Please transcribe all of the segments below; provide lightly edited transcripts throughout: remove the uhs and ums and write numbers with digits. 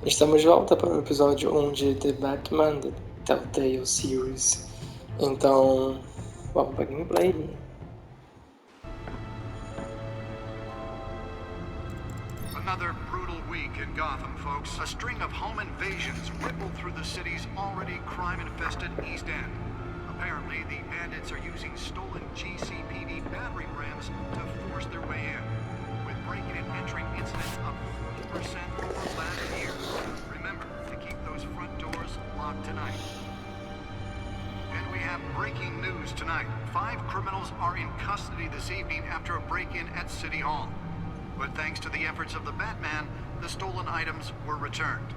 Estamos de volta para o episódio 1 de The Batman, The Telltale Series. Então, vamos para gameplay. Another brutal week in Gotham, folks. A string of home invasions rippled through the city's already crime-infested East End. Apparently, the bandits are using stolen GCPD battering rams to force their way in, with breaking and entering incidents up 40% over last year. Remember to keep those front doors locked tonight. And we have breaking news tonight. 5 criminals are in custody this evening after a break-in at City Hall. But thanks to the efforts of the Batman, the stolen items were returned.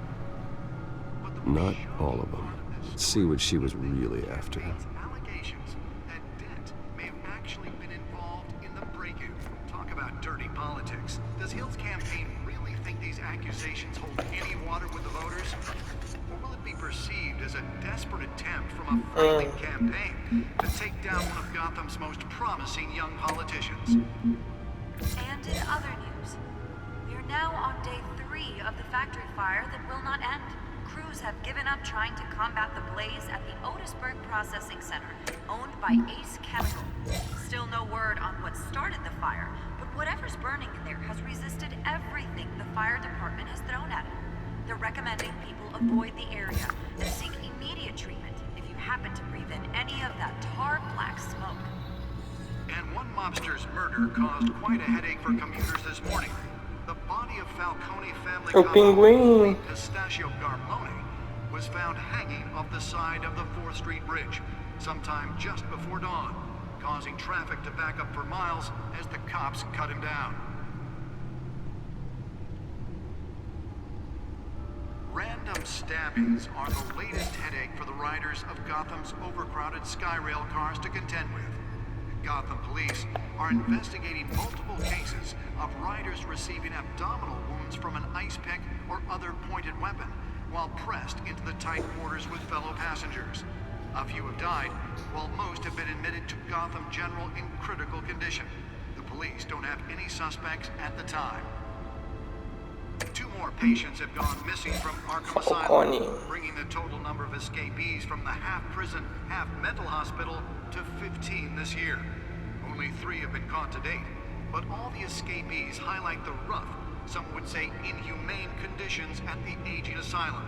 Not all of them. Let's see what she was really after. Allegations that Dent may have actually been involved in the break-in. Talk about dirty politics. Does Hill's campaign really think these accusations hold any water with the voters? Or will it be perceived as a desperate attempt from a failing campaign to take down one of Gotham's most promising young politicians? And in other news, we are now on day 3 of the factory fire that will not end. Crews have given up trying to combat the blaze at the Otisburg Processing Center, owned by Ace Chemical. Still no word on what started the fire, but whatever's burning in there has resisted everything the fire department has thrown at it. They're recommending people avoid the area and seek immediate treatment if you happen to breathe in any of that tar black smoke. And one mobster's murder caused quite a headache for commuters this morning. The body of Falcone family Pinguim. Pistachio Garmone was found hanging off the side of the 4th Street Bridge sometime just before dawn, causing traffic to back up for miles as the cops cut him down. Random stabbings are the latest headache for the riders of Gotham's overcrowded Skyrail cars to contend with. Gotham police are investigating multiple cases of riders receiving abdominal wounds from an ice pick or other pointed weapon while pressed into the tight quarters with fellow passengers. A few have died, while most have been admitted to Gotham General in critical condition. The police don't have any suspects at the time. 2 more patients have gone missing from Arkham Asylum, bringing the total number of escapees from the half-prison, half-mental hospital to 15 this year. Only 3 have been caught to date, but all the escapees highlight the rough, some would say inhumane conditions at the aging asylum.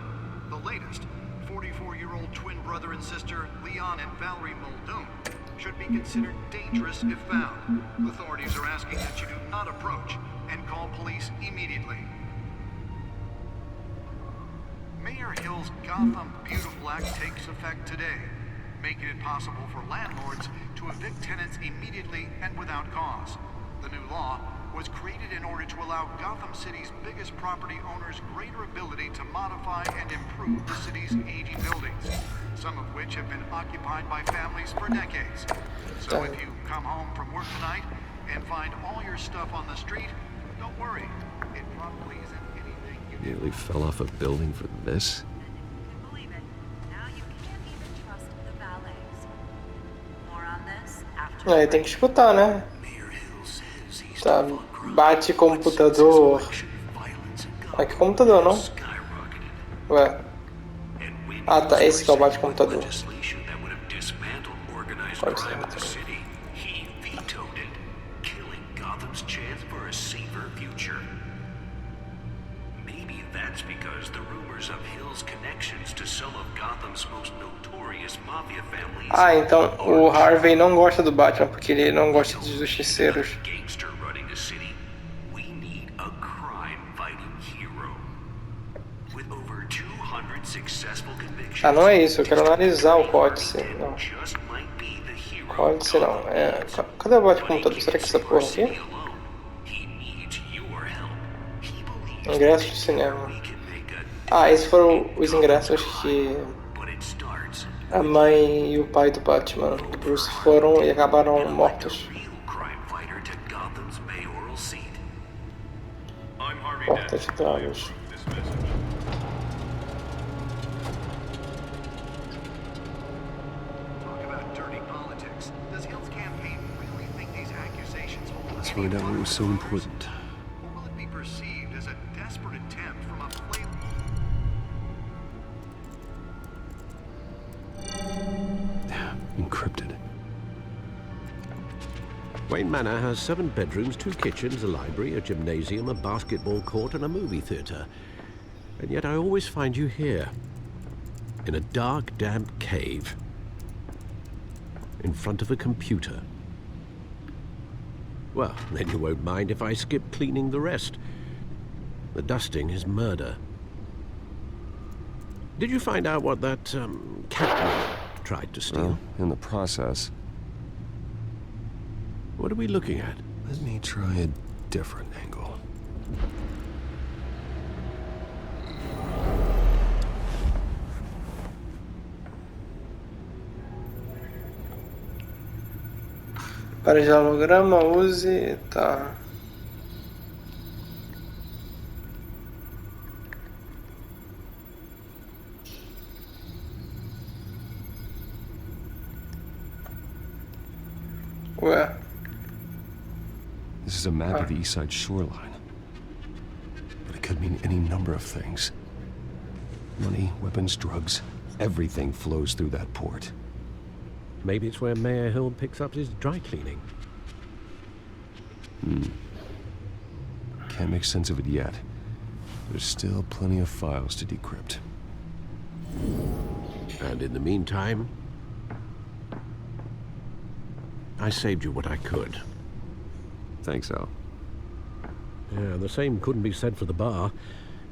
The latest, 44-year-old twin brother and sister Leon and Valerie Muldoon, should be considered dangerous if found. Authorities are asking that you do not approach and call police immediately. Mayor Hill's Gotham Beautiful Act takes effect today, making it possible for landlords to evict tenants immediately and without cause. The new law was created in order to allow Gotham City's biggest property owners greater ability to modify and improve the city's aging buildings, some of which have been occupied by families for decades. So if you come home from work tonight and find all your stuff on the street, don't worry. It probably isn't anything you Nearly fell off a building for this? Believe it. Now you can't even trust the valets. More on this after. Aí tem que escutar, né? Tá, bate computador. Aqui computador, não? Ué. Ah, tá, esse que é o bate computador. Pode ser. That's because the rumors of Hill's connections to some of Gotham's most notorious mafia families. Ah, então o Harvey não gosta do Batman porque ele não gosta de justiceiros. Gangster running the city. We need a crime-fighting hero. With over 200 successful convictions. Ah, não é isso. Eu quero analisar o códice. Não. Códice não. É. Cadê o bate computador? Será que essa porra aqui? Ingressos de cinema. Ah, esses foram os ingressos que a mãe e o pai do Batman, do Bruce, foram e acabaram mortos. Porta de tragos. Let's find out what was so important. Wayne Manor has 7 bedrooms, 2 kitchens, a library, a gymnasium, a basketball court, and a movie theater. And yet I always find you here, in a dark, damp cave, in front of a computer. Well, then you won't mind if I skip cleaning the rest. The dusting is murder. Did you find out what that, cat tried to steal? Well, in the process. What are we looking at? Let me try a different angle. Para de holograma, use... Tá. Ué. This is a map of the east side shoreline. But it could mean any number of things. Money, weapons, drugs, everything flows through that port. Maybe it's where Mayor Hill picks up his dry cleaning. Can't make sense of it yet. There's still plenty of files to decrypt. And in the meantime, I saved you what I could. Thanks, Al. Yeah, the same couldn't be said for the bar.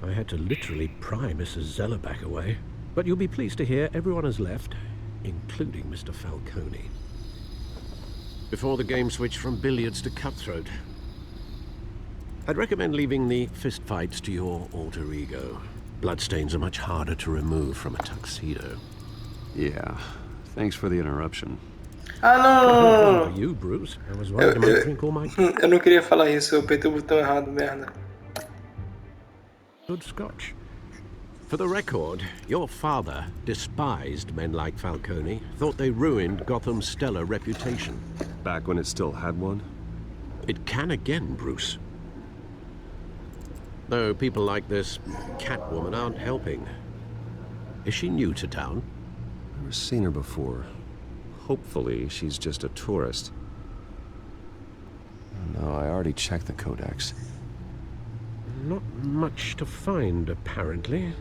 I had to literally pry Mrs. Zellerback away. But you'll be pleased to hear everyone has left, including Mr. Falcone. Before the game switched from billiards to cutthroat. I'd recommend leaving the fistfights to your alter ego. Bloodstains are much harder to remove from a tuxedo. Yeah, thanks for the interruption. Ah, não! Are you, Bruce? I was worried I might drink all my Eu não queria falar isso, eu apertei o botão errado, merda. good scotch. For the record, your father despised men like Falcone, thought they ruined Gotham's stellar reputation. Back when it still had one? It can again, Bruce. Though people like this Catwoman aren't helping. Is she new to town? Never seen her before. Hopefully, she's just a tourist. No, I already checked the codex. Not much to find, apparently.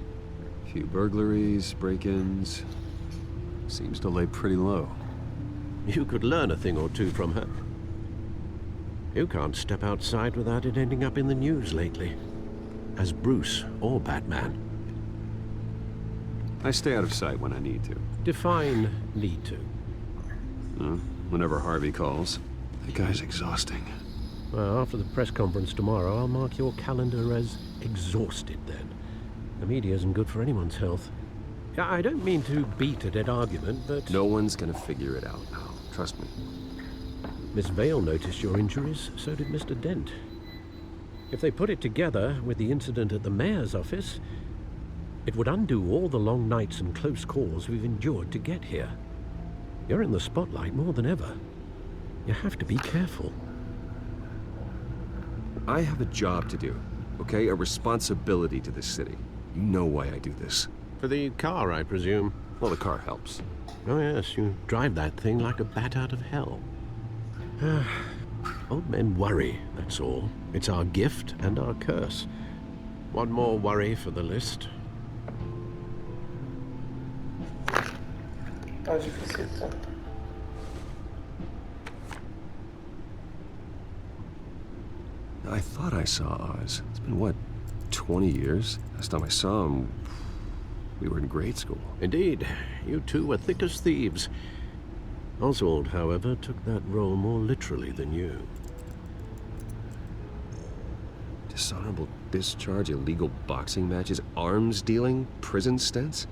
Few burglaries, break-ins. Seems to lay pretty low. You could learn a thing or two from her. You can't step outside without it ending up in the news lately. As Bruce or Batman. I stay out of sight when I need to. Define need to. Whenever Harvey calls. That guy's exhausting. Well, after the press conference tomorrow, I'll mark your calendar as exhausted then. The media isn't good for anyone's health. I don't mean to beat a dead argument, but... No one's gonna figure it out now. Trust me. Miss Vale noticed your injuries, so did Mr. Dent. If they put it together with the incident at the mayor's office, it would undo all the long nights and close calls we've endured to get here. You're in the spotlight more than ever. You have to be careful. I have a job to do, okay? A responsibility to this city. You know why I do this. For the car, I presume. Well, the car helps. Oh yes, you drive that thing like a bat out of hell. Old men worry, that's all. It's our gift and our curse. One more worry for the list. Tá difícil, tá? I thought I saw Oz. It's been, what, 20 years? Last time I saw him, we were in grade school. Indeed, you two were thick as thieves. Oswald, however, took that role more literally than you. Dishonorable discharge, illegal boxing matches, arms dealing, prison stints?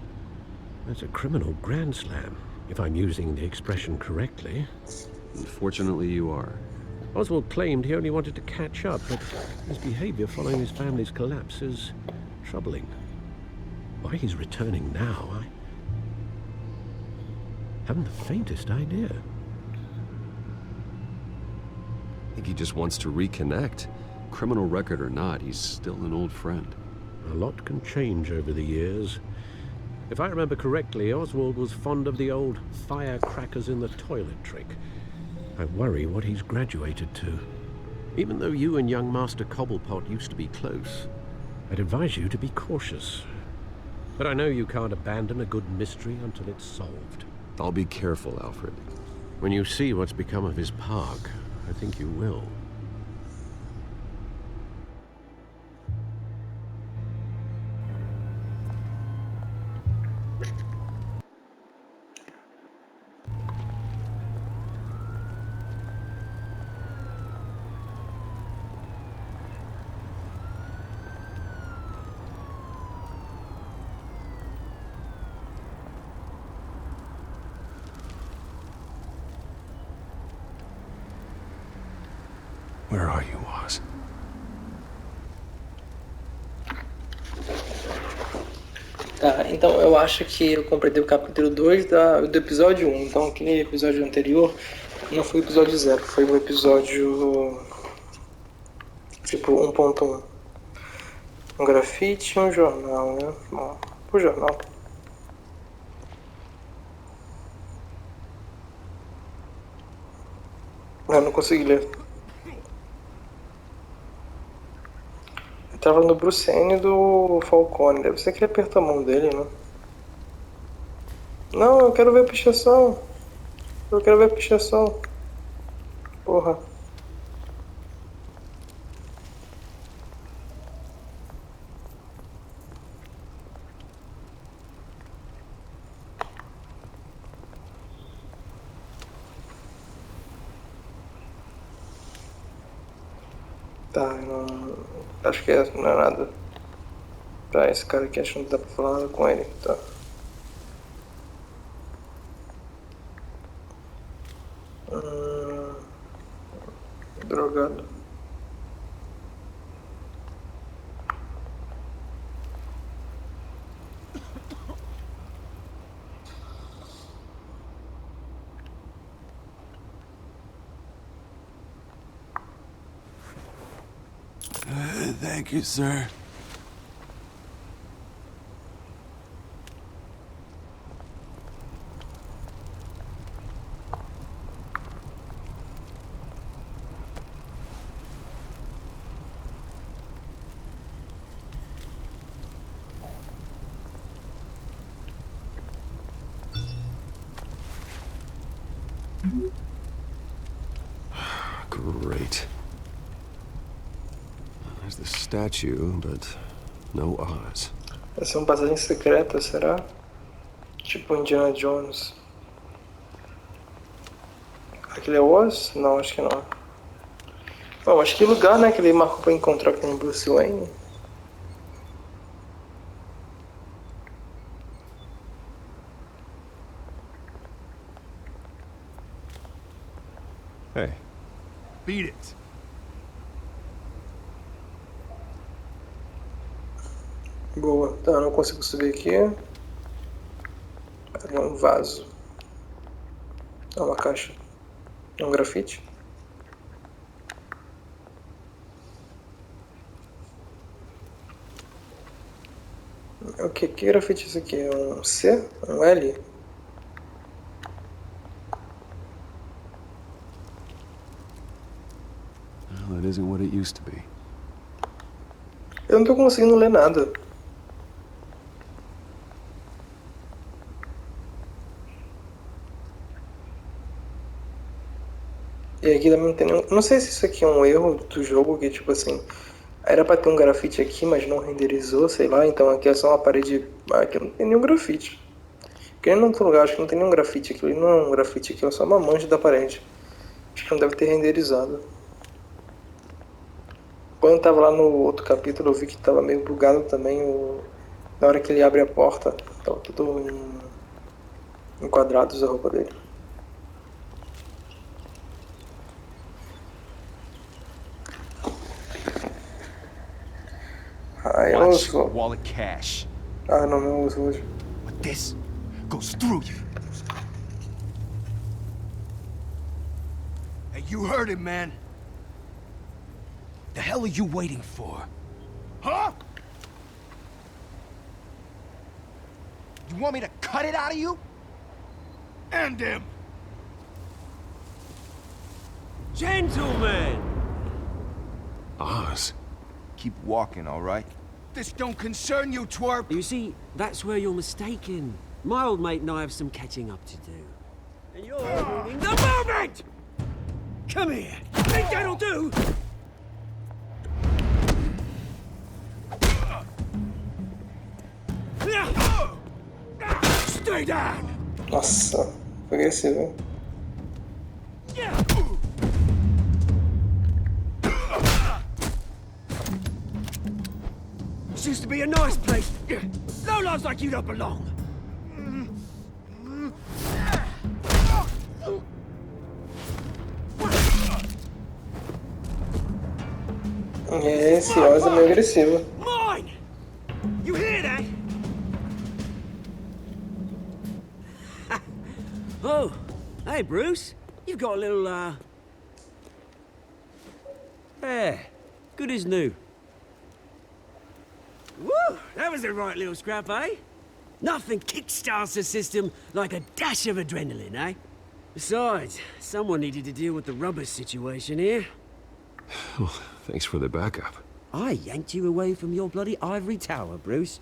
That's a criminal grand slam, if I'm using the expression correctly. Unfortunately, you are. Oswald claimed he only wanted to catch up, but his behavior following his family's collapse is troubling. Why he's returning now, I haven't the faintest idea. I think he just wants to reconnect. Criminal record or not, he's still an old friend. A lot can change over the years. If I remember correctly, Oswald was fond of the old firecrackers in the toilet trick. I worry what he's graduated to. Even though you and young Master Cobblepot used to be close, I'd advise you to be cautious. But I know you can't abandon a good mystery until it's solved. I'll be careful, Alfred. When you see what's become of his park, I think you will. Where are you, Oz? Tá, então eu acho que eu completei o capítulo 2 do episódio 1. Então aquele episódio anterior não foi o episódio 0, foi o episódio tipo 1.1. Um grafite e um jornal, né? Bom, o jornal. Eu não consegui ler. Eu tava no Bruce Wayne do Falcone. Deve ser que ele apertou a mão dele, né? Não, eu quero ver a pichação. Eu quero ver a pichação. Porra. Tá, não. Acho que não é nada. Tá, esse cara aqui acho que não dá pra falar nada com ele. Tá. Drogado. Thank you, sir. Great. There's the statue, but no Oz. Essa é uma passagem secreta, será? Tipo Indiana Jones. Aquele é o Oz? Não, acho que não. Bom, acho que lugar, né, que ele marcou pra encontrar com o Bruce Wayne. Hey. Beat it. Boa. Tá, não consigo subir aqui. É um vaso. É uma caixa. É um grafite. O que? Que grafite é esse aqui? É um C? Um L? Well, it isn't what it used to be. Eu não tô conseguindo ler nada. E aqui também não tem nenhum... Não sei se isso aqui é um erro do jogo, que tipo assim... Era pra ter um grafite aqui, mas não renderizou, sei lá. Então aqui é só uma parede... Aqui não tem nenhum grafite. Porque em outro lugar acho que não tem nenhum grafite. Aquilo não é um grafite, aquilo é só uma mancha da parede. Acho que não deve ter renderizado. Quando eu tava lá no outro capítulo, eu vi que tava meio bugado também. Na hora que ele abre a porta, tava tudo em quadrados a roupa dele. Ah, eu Watch uso. wallet cash. Ah, não uso hoje. But this goes through you. Hey, you heard him, man. The hell are you waiting for? Huh? You want me to cut it out of you? End him! Gentlemen! Oz. Keep walking, all right? This don't concern you, twerp! You see, that's where you're mistaken. My old mate and I have some catching up to do. And you're ruining the moment! Come here! Think that'll do? Stay down! Nossa, foi agressivo. This used to be a nice place. Lowlifes like you don't belong. Esse Oz é meio agressivo. Mine! You hear that? Oh, hey Bruce. You've got a little, yeah, good as new. Woo! That was a right little scrap, eh? Nothing kickstarts the system like a dash of adrenaline, eh? Besides, someone needed to deal with the rubber situation here. Well, thanks for the backup. I yanked you away from your bloody ivory tower, Bruce.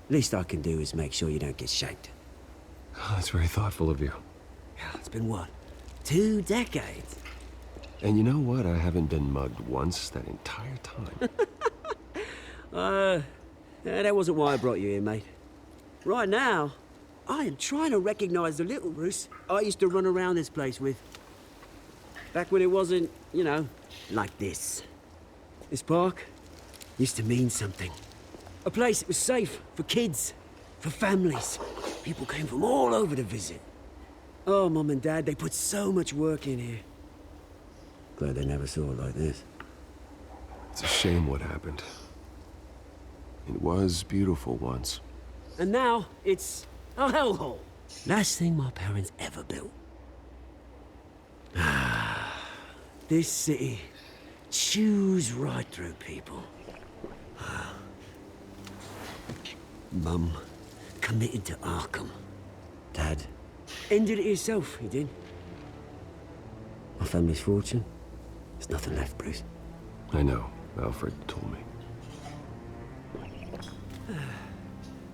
Least I can do is make sure you don't get shanked. Oh, that's very thoughtful of you. It's been what? 2 decades? And you know what? I haven't been mugged once that entire time. That wasn't why I brought you here, mate. Right now, I am trying to recognize the little Bruce I used to run around this place with. Back when it wasn't, you know, like this. This park used to mean something. A place that was safe for kids, for families. People came from all over to visit. Oh, Mum and Dad, they put so much work in here. Glad they never saw it like this. It's a shame what happened. It was beautiful once. And now, it's a hellhole. Last thing my parents ever built. This city chews right through people. Mum committed to Arkham. Dad ended it himself, he did. My family's fortune, there's nothing left, Bruce. I know. Alfred told me.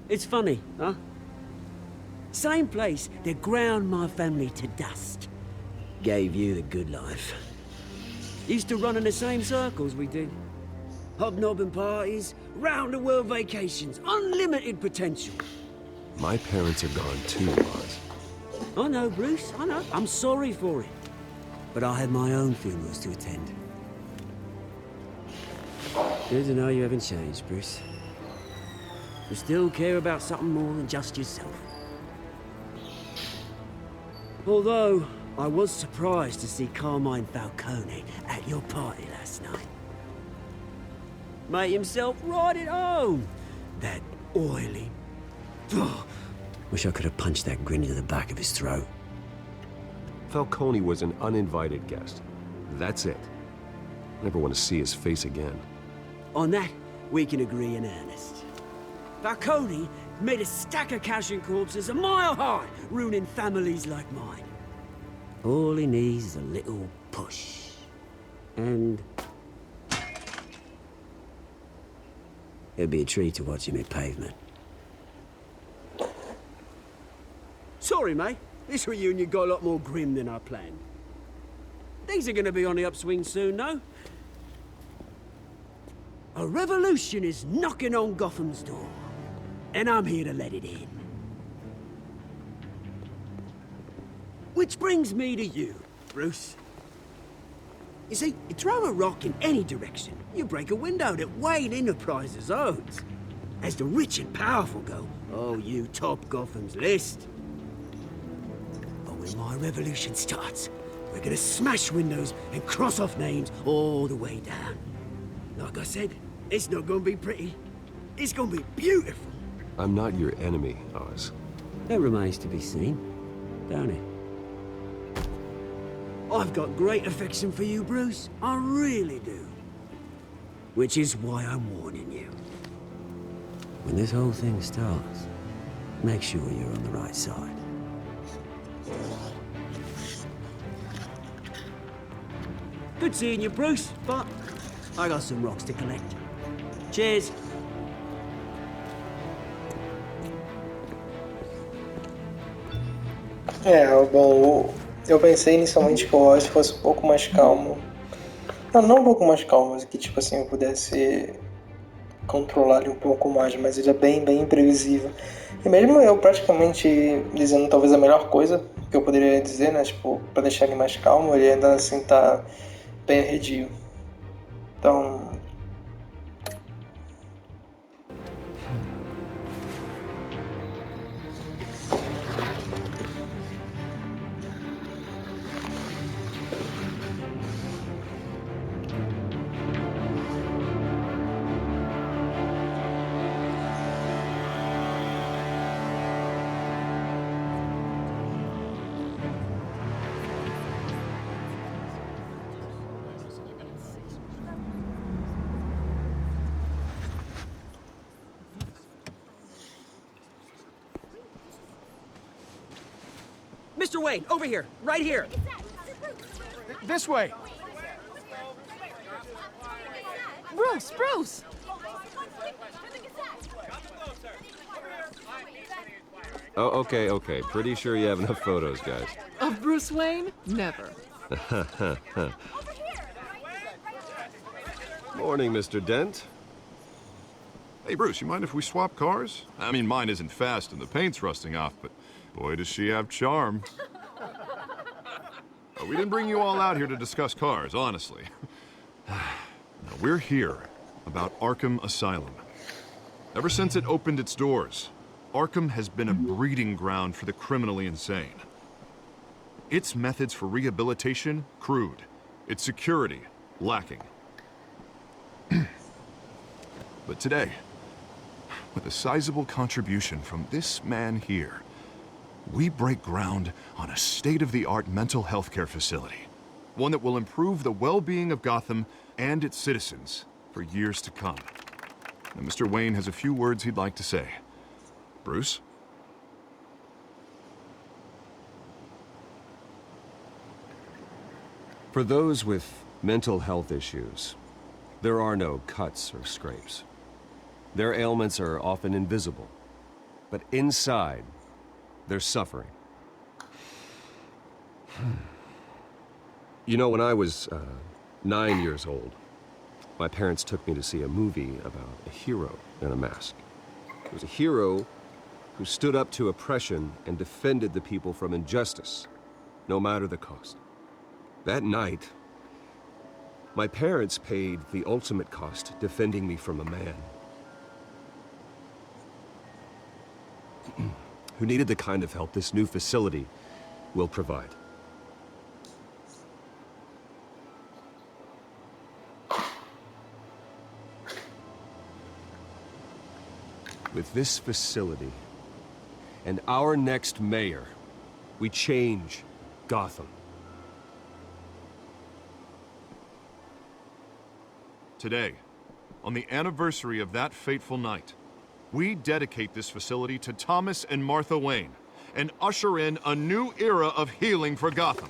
It's funny, huh? Same place that ground my family to dust. Gave you the good life. Used to run in the same circles we did. Hobnobbing parties, round-the-world vacations, unlimited potential. My parents are gone too, Oz. I know, Bruce, I know. I'm sorry for it. But I had my own funerals to attend. Good to know you haven't changed, Bruce. You still care about something more than just yourself. Although, I was surprised to see Carmine Falcone at your party last night. Made himself right at home. That oily... Wish I could have punched that grin into the back of his throat. Falcone was an uninvited guest. That's it. Never want to see his face again. On that, we can agree in earnest. Falcone made a stack of cash and corpses a mile high, ruining families like mine. All he needs is a little push. And... it'd be a treat to watch him hit pavement. Sorry, mate. This reunion got a lot more grim than I planned. Things are gonna be on the upswing soon, no? A revolution is knocking on Gotham's door. And I'm here to let it in. Which brings me to you, Bruce. You see, you throw a rock in any direction, you break a window that Wayne Enterprises owns. As the rich and powerful go, oh, you top Gotham's list. But when my revolution starts, we're gonna smash windows and cross off names all the way down. Like I said, it's not gonna be pretty. It's gonna be beautiful. I'm not your enemy, Oz. That remains to be seen, don't it? I've got great affection for you, Bruce. I really do. Which is why I'm warning you. When this whole thing starts, make sure you're on the right side. Good seeing you, Bruce, but I got some rocks to collect. Cheers. Bom, eu pensei inicialmente que o Royce fosse um pouco mais calmo. Não um pouco mais calmo, mas que, tipo assim, eu pudesse controlar ele um pouco mais, mas ele é bem imprevisível. E mesmo eu praticamente dizendo talvez a melhor coisa que eu poderia dizer, né, tipo, pra deixar ele mais calmo, ele ainda assim tá bem arredio. Então, Mr. Wayne, over here, right here. This way. Bruce! Oh, okay. Pretty sure you have enough photos, guys. Of Bruce Wayne? Never. Morning, Mr. Dent. Hey, Bruce, you mind if we swap cars? I mean, mine isn't fast and the paint's rusting off, but boy, does she have charm. We didn't bring you all out here to discuss cars, honestly. Now, we're here about Arkham Asylum. Ever since it opened its doors, Arkham has been a breeding ground for the criminally insane. Its methods for rehabilitation, crude. Its security, lacking. But today, with a sizable contribution from this man here, we break ground on a state-of-the-art mental health care facility. One that will improve the well-being of Gotham and its citizens for years to come. Now, Mr. Wayne has a few words he'd like to say. Bruce? For those with mental health issues, there are no cuts or scrapes. Their ailments are often invisible, but inside, they're suffering. You know, when I was 9 years old, my parents took me to see a movie about a hero in a mask. It was a hero who stood up to oppression and defended the people from injustice, no matter the cost. That night, my parents paid the ultimate cost defending me from a man who needed the kind of help this new facility will provide. With this facility and our next mayor, we change Gotham. Today, on the anniversary of that fateful night, we dedicate this facility to Thomas and Martha Wayne and usher in a new era of healing for Gotham.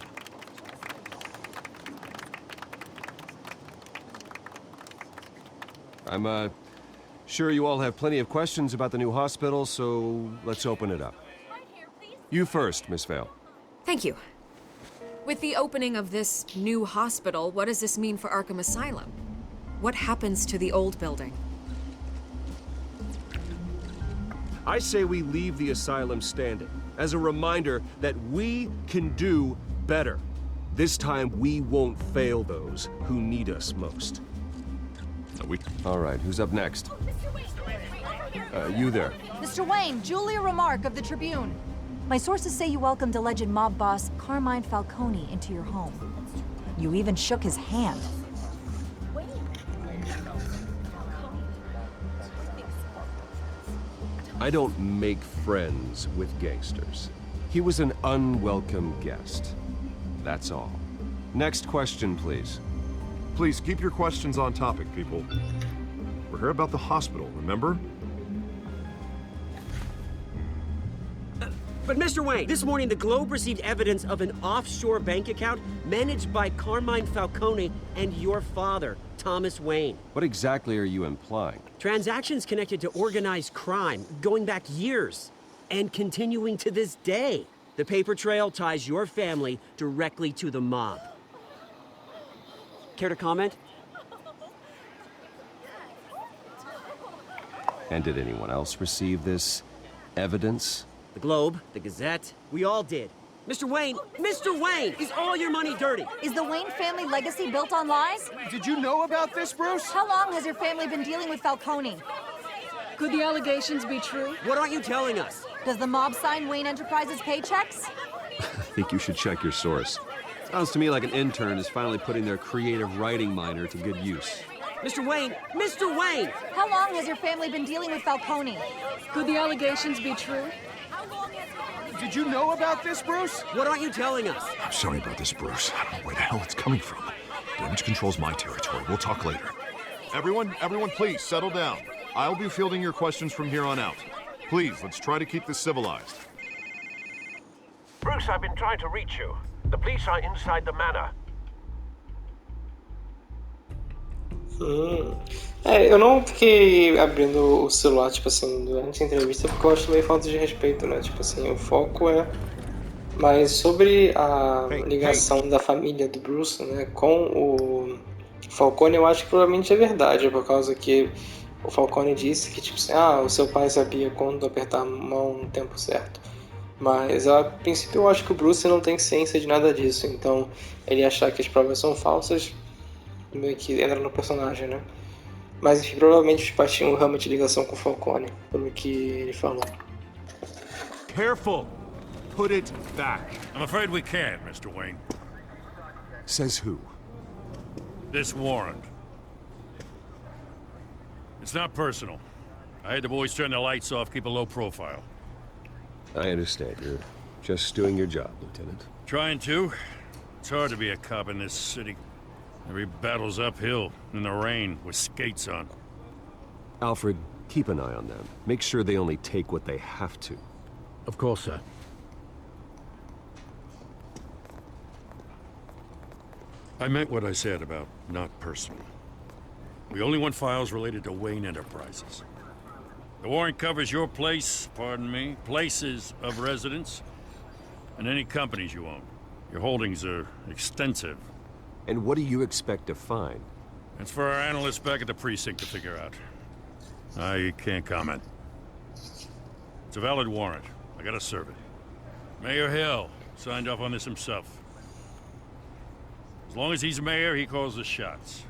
I'm sure you all have plenty of questions about the new hospital, so let's open it up. You first, Miss Vale. Thank you. With the opening of this new hospital, what does this mean for Arkham Asylum? What happens to the old building? I say we leave the asylum standing as a reminder that we can do better. This time, we won't fail those who need us most. All right, who's up next? You there. Mr. Wayne, Julia Remark of the Tribune. My sources say you welcomed alleged mob boss Carmine Falcone into your home. You even shook his hand. I don't make friends with gangsters. He was an unwelcome guest. That's all. Next question, please. Please keep your questions on topic, people. We're here about the hospital, remember? But Mr. Wayne, this morning the Globe received evidence of an offshore bank account managed by Carmine Falcone and your father, Thomas Wayne. What exactly are you implying? Transactions connected to organized crime going back years and continuing to this day. The paper trail ties your family directly to the mob. Care to comment? And did anyone else receive this evidence? The Globe, the Gazette, we all did. Mr. Wayne, is all your money dirty? Is the Wayne family legacy built on lies? Did you know about this, Bruce? How long has your family been dealing with Falcone? Could the allegations be true? What aren't you telling us? Does the mob sign Wayne Enterprises paychecks? I think you should check your source. Sounds to me like an intern is finally putting their creative writing minor to good use. Mr. Wayne! How long has your family been dealing with Falcone? Could the allegations be true? Did you know about this, Bruce? What aren't you telling us? I'm sorry about this, Bruce. I don't know where the hell it's coming from. Damage control's my territory. We'll talk later. Everyone, please settle down. I'll be fielding your questions from here on out. Please, let's try to keep this civilized. Bruce, I've been trying to reach you. The police are inside the manor. Eu não fiquei abrindo o celular, tipo assim, durante a entrevista, porque eu acho meio falta de respeito, né? Tipo assim, o foco é mais sobre a ligação da família do Bruce, né, com o Falcone. Eu acho que provavelmente é verdade, por causa que o Falcone disse que, tipo assim, o seu pai sabia quando apertar a mão no tempo certo. Mas, a princípio, eu acho que o Bruce não tem ciência de nada disso, então ele achar que as provas são falsas meio que entra no personagem, né? Mas enfim, provavelmente os pais tinham um ramo de ligação com o Falcone, pelo que ele falou. Careful! Put it back. I'm afraid we can't, Mr. Wayne. Says who? This warrant. It's not personal. I had the boys turn the lights off, keep a low profile. I understand. You're just doing your job, Lieutenant. Trying to. It's hard to be a cop in this city. Every battle's uphill, in the rain, with skates on. Alfred, keep an eye on them. Make sure they only take what they have to. Of course, sir. I meant what I said about not personal. We only want files related to Wayne Enterprises. The warrant covers your place, pardon me, places of residence, and any companies you own. Your holdings are extensive. And what do you expect to find? It's for our analysts back at the precinct to figure out. I can't comment. It's a valid warrant. I gotta serve it. Mayor Hill signed off on this himself. As long as he's mayor, he calls the shots.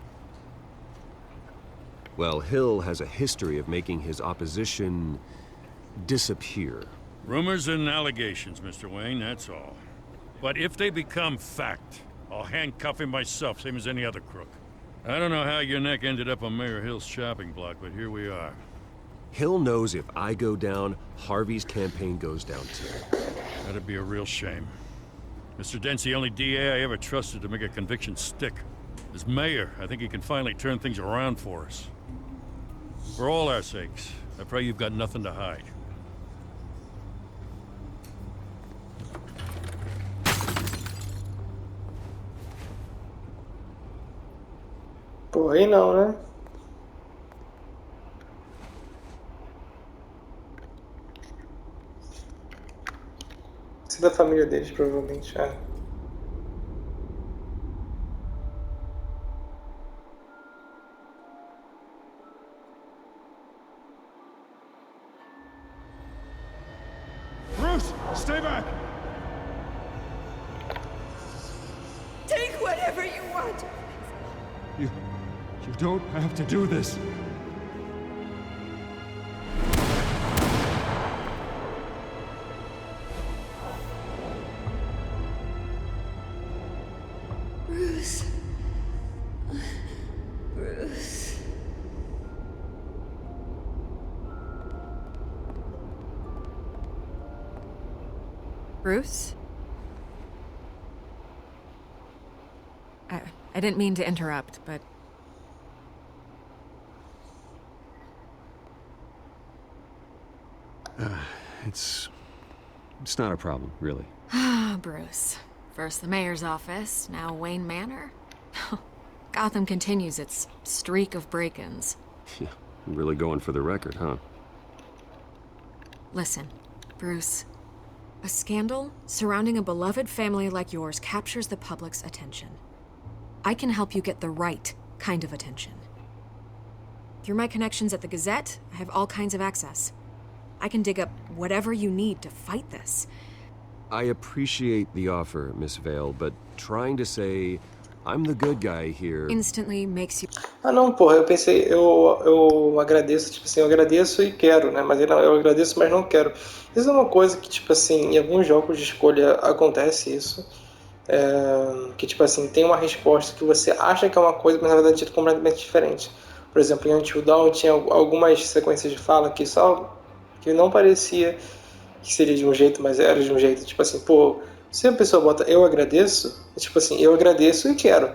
Well, Hill has a history of making his opposition disappear. Rumors and allegations, Mr. Wayne, that's all. But if they become fact, I'll handcuff him myself, same as any other crook. I don't know how your neck ended up on Mayor Hill's chopping block, but here we are. Hill knows if I go down, Harvey's campaign goes down too. That'd be a real shame. Mr. Dent's the only DA I ever trusted to make a conviction stick. As mayor, I think he can finally turn things around for us. For all our sakes, I pray you've got nothing to hide. Pô, aí não, né? Isso é da família deles, provavelmente. Bruce, stay back! Take whatever you want. You don't have to do this. Bruce. Bruce. Bruce? I didn't mean to interrupt, but... It's not a problem, really. Ah, Bruce. First the mayor's office, now Wayne Manor. Gotham continues its streak of break-ins. Yeah, really going for the record, huh? Listen, Bruce. A scandal surrounding a beloved family like yours captures the public's attention. I can help you get the right kind of attention. Through my connections at the Gazette, I have all kinds of access. I can dig up whatever you need to fight this. I appreciate the offer, Miss Vale, but trying to say I'm the good guy here Instantly makes you... Ah, não, porra, eu pensei, eu agradeço, tipo assim, eu agradeço e quero, né? Mas eu agradeço, mas não quero. Isso é uma coisa que, tipo assim, em alguns jogos de escolha acontece isso. Que, tipo assim, tem uma resposta que você acha que é uma coisa, mas na verdade é completamente diferente. Por exemplo, em Until Dawn tinha algumas sequências de fala que não parecia que seria de um jeito, mas era de um jeito. Tipo assim, pô, se a pessoa bota eu agradeço, tipo assim, eu agradeço e quero.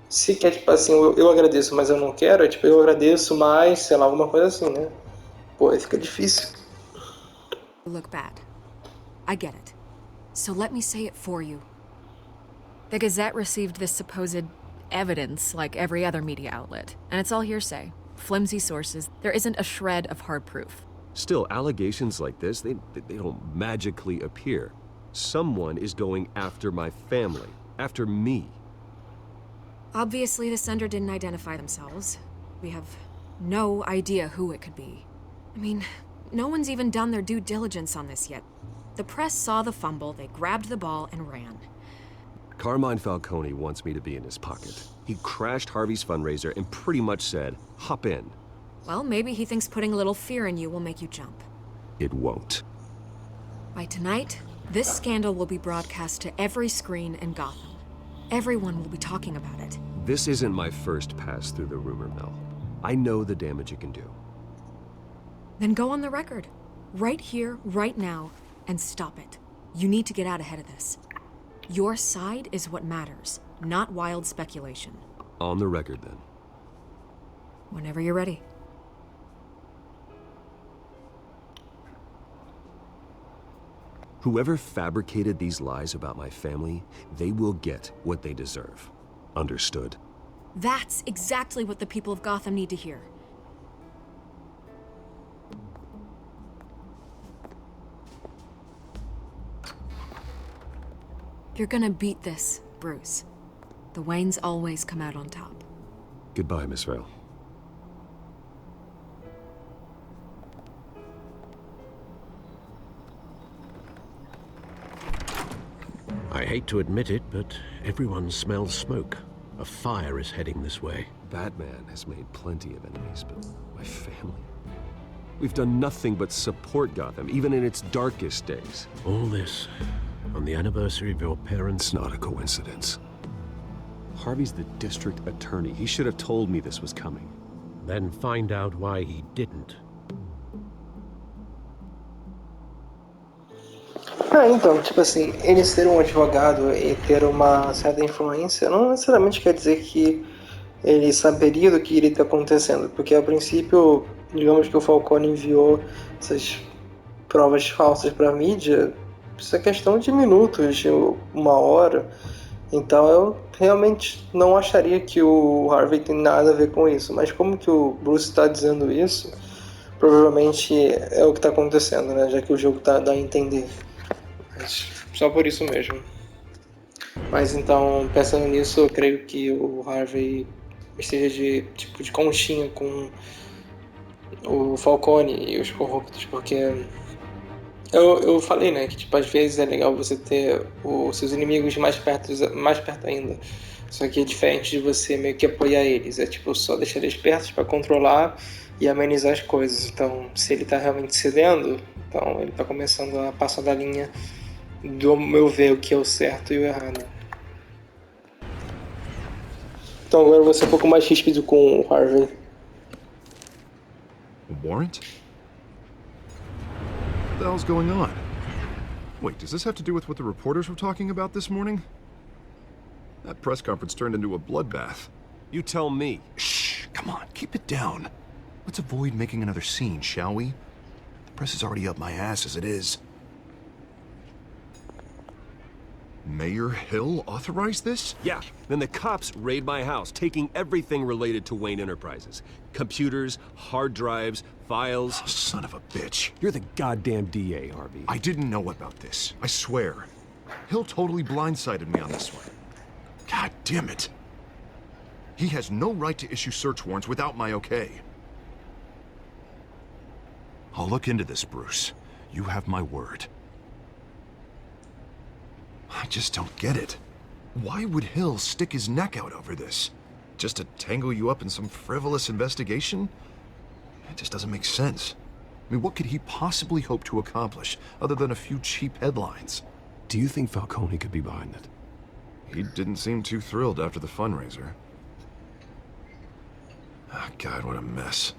Se quer, tipo assim, eu agradeço, mas eu não quero, é tipo, eu agradeço, mas, sei lá, alguma coisa assim, né? Pô, aí fica difícil. look bad. I get it. So let me say it for you. The Gazette received this supposed evidence like every other media outlet, and it's all hearsay. Flimsy sources. There isn't a shred of hard proof. Still, allegations like this, they don't magically appear. Someone is going after my family, after me. Obviously, the sender didn't identify themselves. We have no idea who it could be. I mean, no one's even done their due diligence on this yet. The press saw the fumble, they grabbed the ball and ran. Carmine Falcone wants me to be in his pocket. He crashed Harvey's fundraiser and pretty much said, hop in. Well, maybe he thinks putting a little fear in you will make you jump. It won't. By tonight, this scandal will be broadcast to every screen in Gotham. Everyone will be talking about it. This isn't my first pass through the rumor mill. I know the damage it can do. Then go on the record. Right here, right now, and stop it. You need to get out ahead of this. Your side is what matters, not wild speculation. On the record, then. Whenever you're ready. Whoever fabricated these lies about my family, they will get what they deserve. Understood? That's exactly what the people of Gotham need to hear. You're gonna beat this, Bruce. The Waynes always come out on top. Goodbye, Miss Vale. I hate to admit it, but everyone smells smoke. A fire is heading this way. Batman has made plenty of enemies, but my family? We've done nothing but support Gotham, even in its darkest days. All this on the anniversary of your parents'... It's not a coincidence. Harvey's the district attorney. He should have told me this was coming. Then find out why he didn't. Então, tipo assim, ele ser um advogado e ter uma certa influência não necessariamente quer dizer que ele saberia do que iria estar acontecendo, porque a princípio, digamos que o Falcone enviou essas provas falsas para a mídia, isso é questão de minutos, de uma hora, então eu realmente não acharia que o Harvey tem nada a ver com isso, mas como que o Bruce está dizendo isso, provavelmente é o que está acontecendo, né, já que o jogo dá a entender. Só por isso mesmo. Mas então, pensando nisso, eu creio que o Harvey esteja de conchinha com o Falcone e os corruptos, porque eu falei, né, que tipo, às vezes é legal você ter os seus inimigos mais perto ainda. Só que é diferente de você meio que apoiar eles, é tipo só deixar eles perto para controlar e amenizar as coisas. Então, se ele tá realmente cedendo, então ele tá começando a passar da linha do meu ver o que é o certo e o errado. Então agora eu vou ser um pouco mais ríspido com o Harvey. A warrant? What the hell's going on? Wait, does this have to do with what the reporters were talking about this morning? That press conference turned into a bloodbath. You tell me. Shh, come on, keep it down. Let's avoid making another scene, shall we? The press is already up my ass as it is. Mayor Hill authorized this? Yeah, then the cops raid my house, taking everything related to Wayne Enterprises. Computers, hard drives, files. Oh, son of a bitch. You're the goddamn DA, Harvey. I didn't know about this. I swear. Hill totally blindsided me on this one. God damn it. He has no right to issue search warrants without my okay. I'll look into this, Bruce. You have my word. I just don't get it. Why would Hill stick his neck out over this? Just to tangle you up in some frivolous investigation? It just doesn't make sense. I mean, what could he possibly hope to accomplish other than a few cheap headlines? Do you think Falcone could be behind it? He didn't seem too thrilled after the fundraiser. Oh, God, what a mess.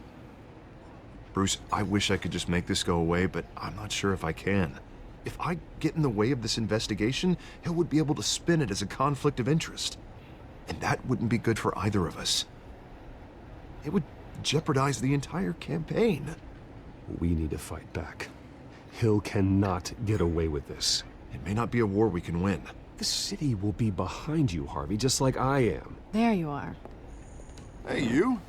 Bruce, I wish I could just make this go away, but I'm not sure if I can. If I get in the way of this investigation, Hill would be able to spin it as a conflict of interest. And that wouldn't be good for either of us. It would jeopardize the entire campaign. We need to fight back. Hill cannot get away with this. It may not be a war we can win. The city will be behind you, Harvey, just like I am. There you are. Hey, you?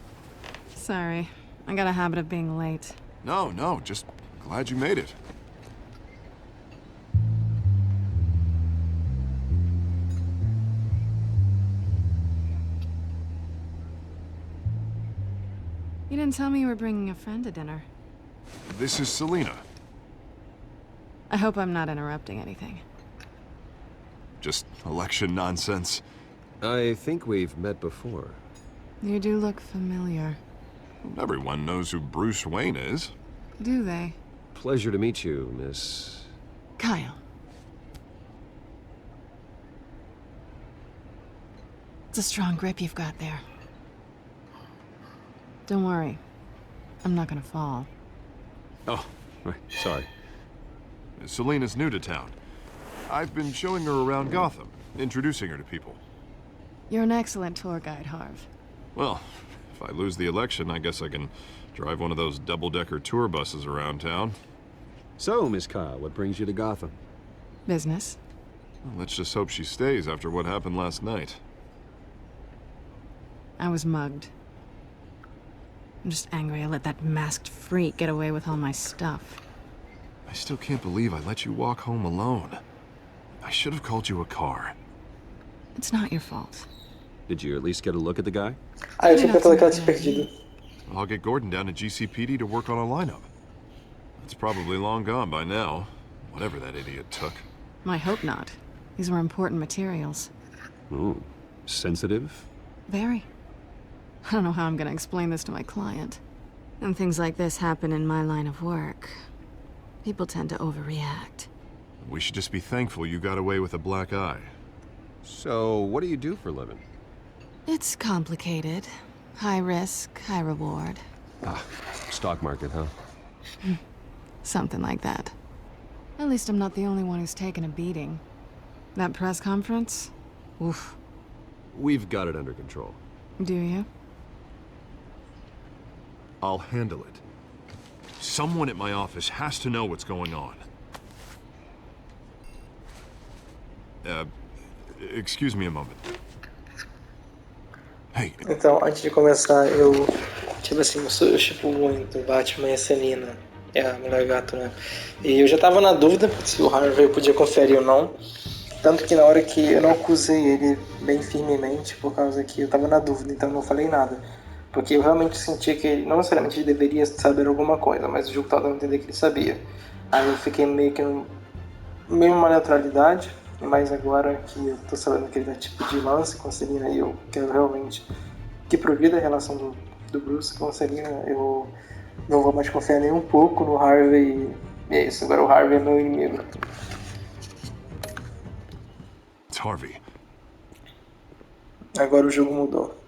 Sorry. I got a habit of being late. No, just glad you made it. You didn't tell me you were bringing a friend to dinner. This is Selena. I hope I'm not interrupting anything. Just election nonsense. I think we've met before. You do look familiar. Everyone knows who Bruce Wayne is. Do they? Pleasure to meet you, Miss... Kyle. It's a strong grip you've got there. Don't worry. I'm not gonna fall. Oh, right. Sorry. Selena's new to town. I've been showing her around Gotham, introducing her to people. You're an excellent tour guide, Harv. Well, if I lose the election, I guess I can drive one of those double-decker tour buses around town. So, Miss Kyle, what brings you to Gotham? Business. Well, let's just hope she stays after what happened last night. I was mugged. I'm just angry I let that masked freak get away with all my stuff. I still can't believe I let you walk home alone. I should have called you a car. It's not your fault. Did you at least get a look at the guy? Ah, eu tinha pensado que ela tinha perdido. I'll get Gordon down to GCPD to work on a lineup. It's probably long gone by now, whatever that idiot took. I hope not. These were important materials. Ooh, sensitive? Very. I don't know how I'm gonna explain this to my client. And things like this happen in my line of work. People tend to overreact. We should just be thankful you got away with a black eye. So, what do you do for a living? It's complicated. High risk, high reward. Ah, stock market, huh? Something like that. At least I'm not the only one who's taken a beating. That press conference? Oof. We've got it under control. Do you? I'll handle it. Someone at my office has to know what's going on. Excuse me a moment. Hey. Então, antes de começar, tipo assim, eu shippo muito Batman e a Selina, é a mulher gato, né? E eu já tava na dúvida se o Harvey podia conferir ou não. Tanto que na hora que eu não acusei ele bem firmemente, por causa que eu tava na dúvida, então eu não falei nada. Porque eu realmente sentia que ele, não necessariamente ele deveria saber alguma coisa, mas o jogo tava dando a entender que ele sabia. Aí eu fiquei meio que meio uma neutralidade, mas agora que eu tô sabendo que ele é tipo de lance com a Selina e eu quero realmente que provida a relação do Bruce com a Selina, eu não vou mais confiar nem um pouco no Harvey e é isso, agora o Harvey é meu inimigo. It's Harvey. Agora o jogo mudou.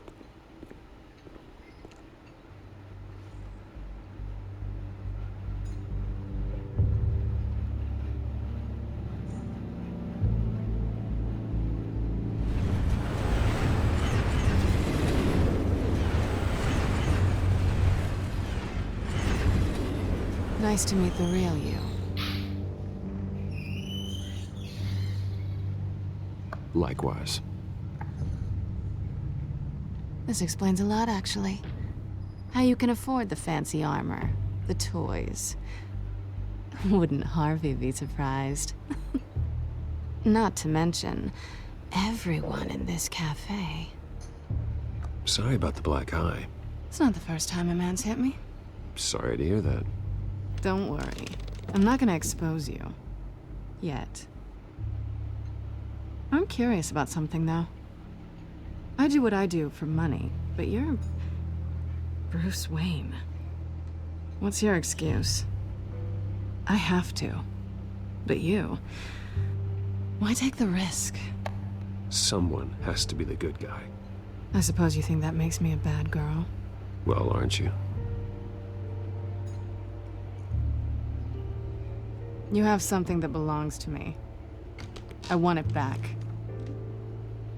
Nice to meet the real you. Likewise. This explains a lot, actually. How you can afford the fancy armor, the toys. Wouldn't Harvey be surprised? Not to mention, everyone in this cafe. Sorry about the black eye. It's not the first time a man's hit me. Sorry to hear that. Don't worry. I'm not gonna expose you. Yet. I'm curious about something, though. I do what I do for money, but you're... Bruce Wayne. What's your excuse? I have to. But you... Why take the risk? Someone has to be the good guy. I suppose you think that makes me a bad girl? Well, aren't you? You have something that belongs to me. I want it back.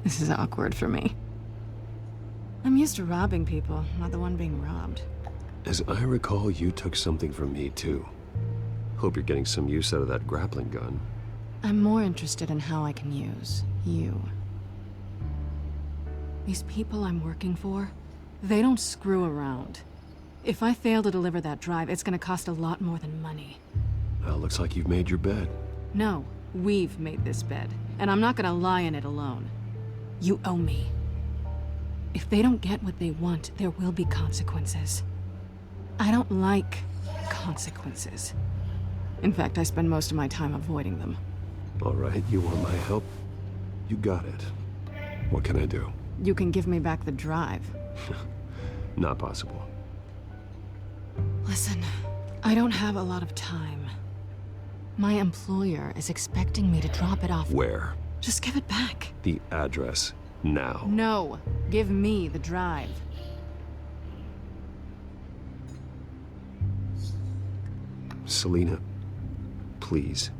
This is awkward for me. I'm used to robbing people, not the one being robbed. As I recall, you took something from me, too. Hope you're getting some use out of that grappling gun. I'm more interested in how I can use you. These people I'm working for, they don't screw around. If I fail to deliver that drive, it's gonna cost a lot more than money. Well, looks like you've made your bed. No, we've made this bed, and I'm not gonna lie in it alone. You owe me. If they don't get what they want, there will be consequences. I don't like consequences. In fact, I spend most of my time avoiding them. All right, you want my help? You got it. What can I do? You can give me back the drive. Not possible. Listen, I don't have a lot of time. My employer is expecting me to drop it off. Where? Just give it back. The address, now. No, give me the drive. Selina, please,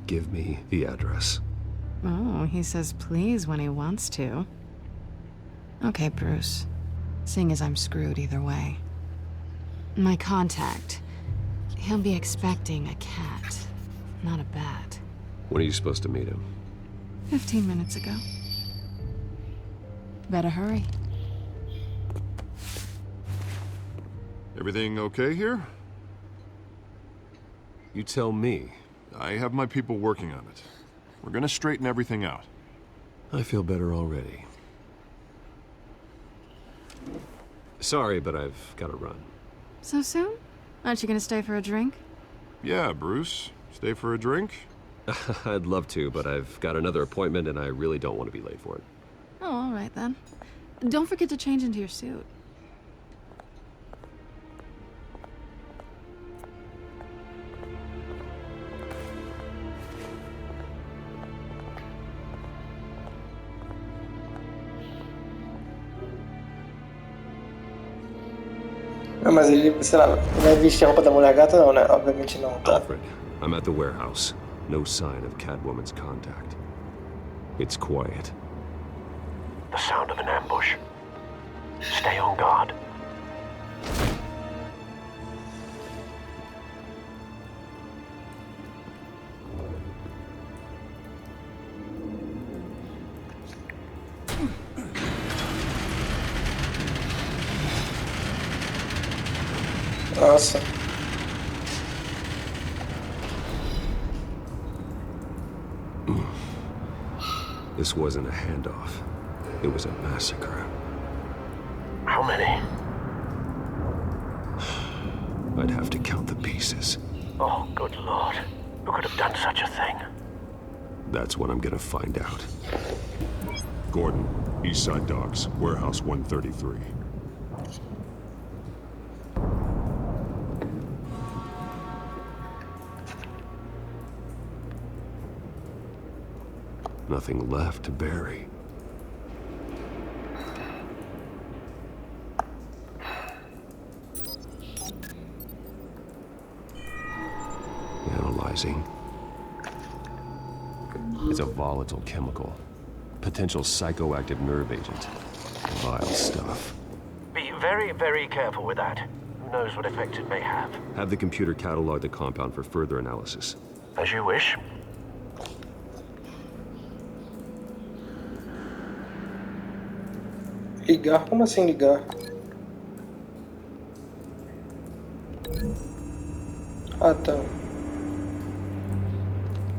give me the address. Oh, he says please when he wants to. Okay, Bruce. Seeing as I'm screwed either way. My contact. He'll be expecting a cat, not a bat. When are you supposed to meet him? 15 minutes ago. Better hurry. Everything okay here? You tell me. I have my people working on it. We're gonna straighten everything out. I feel better already. Sorry, but I've got to run. So soon? Aren't you gonna stay for a drink? Yeah, Bruce. Stay for a drink? I'd love to, but I've got another appointment and I really don't want to be late for it. Oh, all right then. Don't forget to change into your suit. Ah, mas ele, sei lá, vai vestir a roupa da mulher gata não, né? Obviamente não, tá? Alfred, I'm at the warehouse. No sign of Catwoman's contact. It's quiet. The sound of an ambush. Stay on guard. Nossa. This wasn't a handoff. It was a massacre. How many? I'd have to count the pieces. Oh, good lord. Who could have done such a thing? That's what I'm gonna find out. Gordon, Eastside Docks, Warehouse 133. Nothing left to bury. Analyzing. It's a volatile chemical. Potential psychoactive nerve agent. Vile stuff. Be very, very careful with that. Who knows what effect it may have. Have the computer catalog the compound for further analysis. As you wish. Ligar? Como assim ligar? Ah, tá.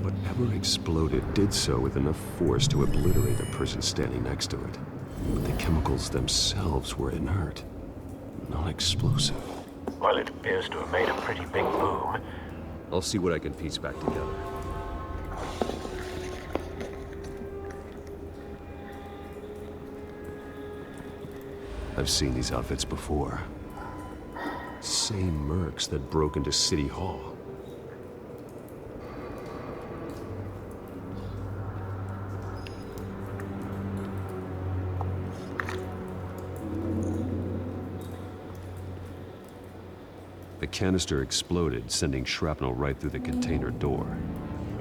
Whatever exploded did so with enough force to obliterate the person standing next to it. But the chemicals themselves were inert, non-explosive. Well, it appears to have made a pretty big boom. I'll see what I can piece back together. I've seen these outfits before. Same mercs that broke into City Hall. The canister exploded, sending shrapnel right through the container door.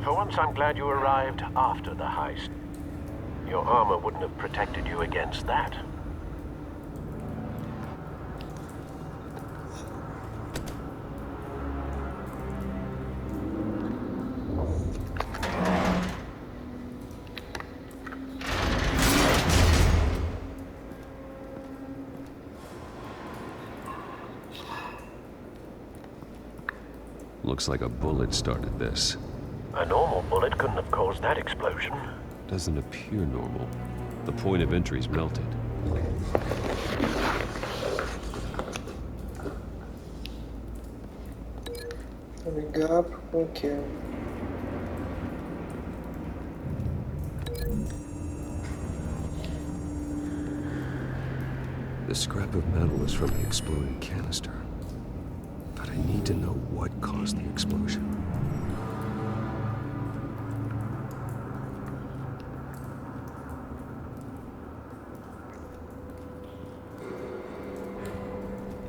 For once, I'm glad you arrived after the heist. Your armor wouldn't have protected you against that. Looks like a bullet started this. A normal bullet couldn't have caused that explosion. Doesn't appear normal. The point of entry's melted. Ligar pro quê? The scrap of metal is from the exploded canister. But I need to know what caused the explosion.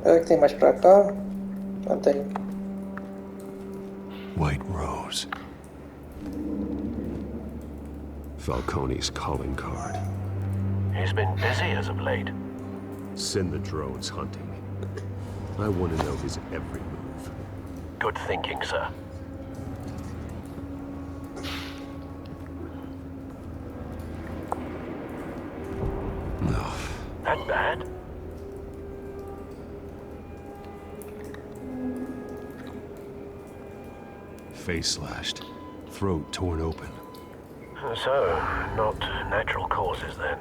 Será que tem mais pra cá? Ah, tem. White Rose. Falcone's calling card. He's been busy as of late. Send the drones hunting. I want to know his every move. Good thinking, sir. No. That bad? Face slashed. Throat torn open. So, not natural causes then.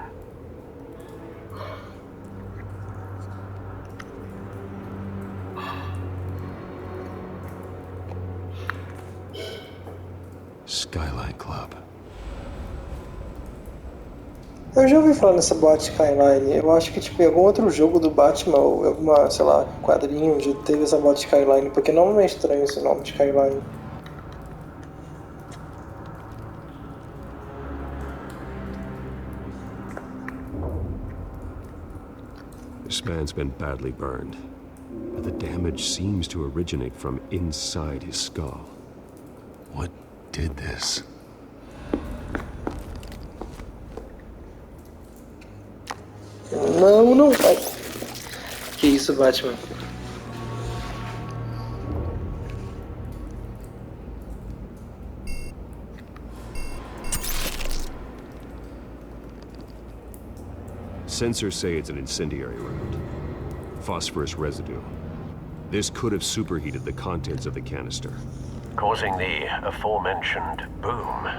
Skyline Club. Eu já ouvi falar nessa boate Skyline. Eu acho que tipo, em algum outro jogo do Batman ou alguma, sei lá, quadrinho já teve essa boate Skyline, porque não é estranho esse nome de Skyline. This man's been badly burned, but the damage seems to originate from inside his skull. What did this? Não, não vai. Que isso, Batman? Sensors say it's an incendiary round. Phosphorus residue. This could have superheated the contents of the canister, Causing the aforementioned boom.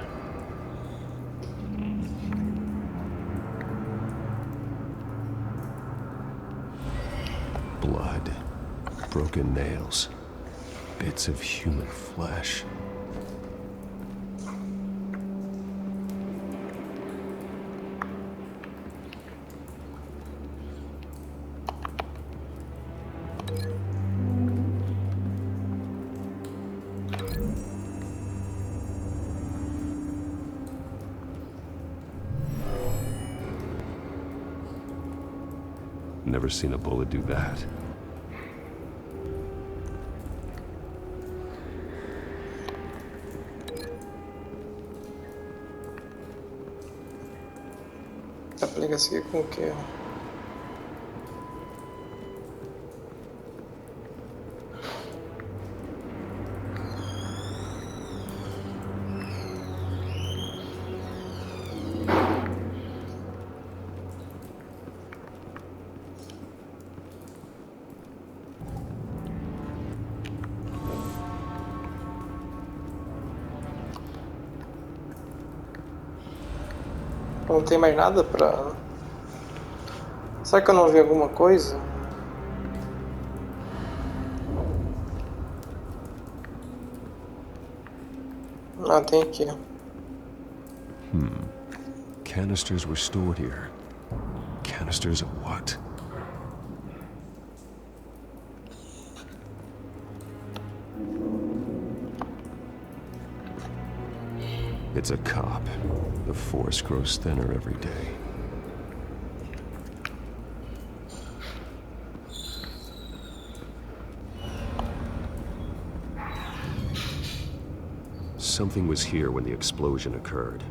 Blood, broken nails, bits of human flesh. Never seen a bullet do that. Aplica isso aqui com o quê? Não tem mais nada pra... Será que eu não vi alguma coisa? Ah, tem aqui. Canisters were stored here. Canisters of what? It's a cop. The force grows thinner every day. Something was here when the explosion occurred.